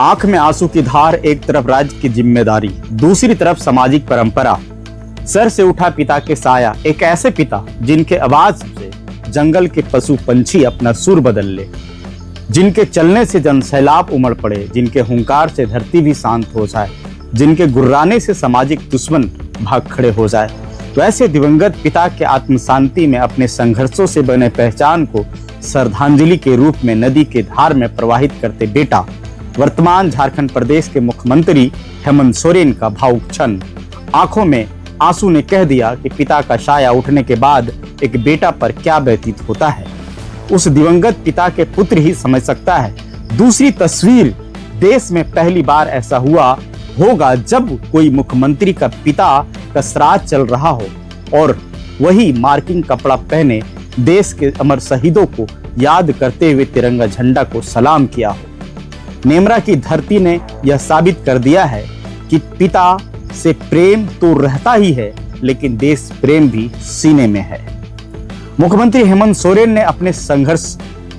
आंख में आंसू की धार, एक तरफ राज्य की जिम्मेदारी, दूसरी तरफ सामाजिक परंपरा। सर से उठा पिता के साया, एक ऐसे पिता जिनके आवाज से जंगल के पशु पंछी अपना सुर बदल ले, जिनके चलने से जन सैलाब उमड़ पड़े, जिनके हुंकार से धरती भी शांत हो जाए, जिनके गुर्राने से सामाजिक दुश्मन भाग खड़े हो जाए। वैसे दिवंगत पिता के आत्म शांति में अपने संघर्षों से बने पहचान को श्रद्धांजलि के रूप में नदी के धार में प्रवाहित करते बेटा, वर्तमान झारखंड प्रदेश के मुख्यमंत्री हेमंत सोरेन का भावुक क्षण। आंखों में आंसू ने कह दिया कि पिता का साया उठने के बाद एक बेटा पर क्या व्यतीत होता है। उस दिवंगत पिता के पुत्र ही समझ सकता है। दूसरी तस्वीर, देश में पहली बार ऐसा हुआ होगा जब कोई मुख्यमंत्री का पिता का श्राद्ध चल रहा हो और वही मार्किंग कपड़ा पहने देश के अमर शहीदों को याद करते हुए तिरंगा झंडा को सलाम किया हो। नेमरा की धरती ने यह साबित कर दिया है कि पिता से प्रेम तो रहता ही है, लेकिन देश प्रेम भी सीने में है। मुख्यमंत्री हेमंत सोरेन ने अपने संघर्ष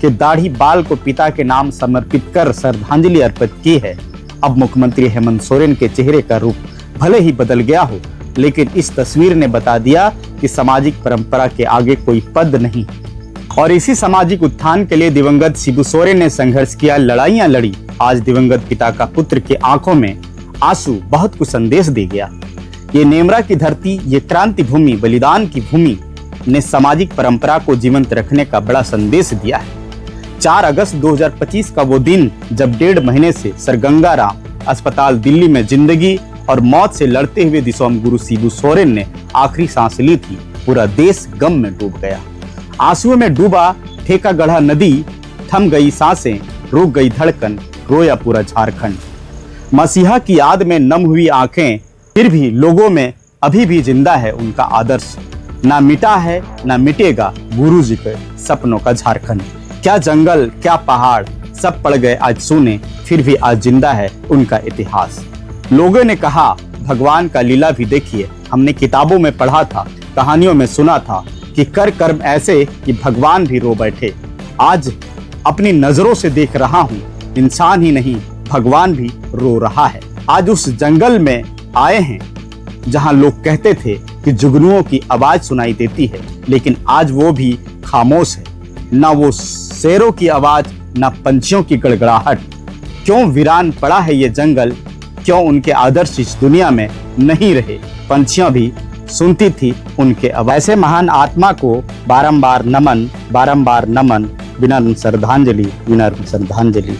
के दाढ़ी बाल को पिता के नाम समर्पित कर श्रद्धांजलि अर्पित की है। अब मुख्यमंत्री हेमंत सोरेन के चेहरे का रूप भले ही बदल गया हो, लेकिन इस तस्वीर ने बता दिया कि सामाजिक परंपरा के आगे कोई पद नहीं। और इसी सामाजिक उत्थान के लिए दिवंगत शिबू सोरेन ने संघर्ष किया, लड़ाइयां लड़ी। आज दिवंगत पिता का पुत्र की आंखों में आंसू बहुत कुछ संदेश दे गया। ये नेमरा की धरती, ये क्रांति भूमि, बलिदान की भूमि ने सामाजिक परंपरा को जीवंत रखने का बड़ा संदेश दिया है। 4 अगस्त 2025 का वो दिन जब 1.5 महीने से सर गंगा राम अस्पताल दिल्ली में जिंदगी और मौत से लड़ते हुए दिसोम गुरु शिबू सोरेन ने आखिरी सांस ली थी, पूरा देश गम में डूब गया। आंसुओं में डूबा ठेका गढ़ा नदी, थम गई सांसें, रुक गई धड़कन, रोया पूरा झारखंड। मसीहा की याद में नम हुई आंखें, फिर भी लोगों में अभी भी जिंदा है उनका आदर्श। ना मिटा है ना मिटेगा गुरुजी के सपनों का झारखंड। क्या जंगल क्या पहाड़ सब पड़ गए आज सूने, फिर भी आज जिंदा है उनका इतिहास। लोगों ने कहा भगवान का लीला भी देखिए, हमने किताबों में पढ़ा था, कहानियों में सुना था कि कर कर्म ऐसे कि भगवान भी रो बैठे। आज अपनी नजरों से देख रहा हूँ, इंसान ही नहीं भगवान भी रो रहा है। आज उस जंगल में आए हैं जहाँ लोग कहते थे कि जुगनुओं की आवाज सुनाई देती है, लेकिन आज वो भी खामोश है। ना वो शेरों की आवाज, ना पंछियों की गड़गड़ाहट। क्यों वीरान पड़ा है ये जंगल, क्यों उनके आदर्श इस दुनिया में नहीं रहे। पंछियां भी सुनती थी उनके आवाज। ऐसे महान आत्मा को बारंबार नमन, बारंबार नमन, बिना श्रद्धांजलि, बिना श्रद्धांजलि।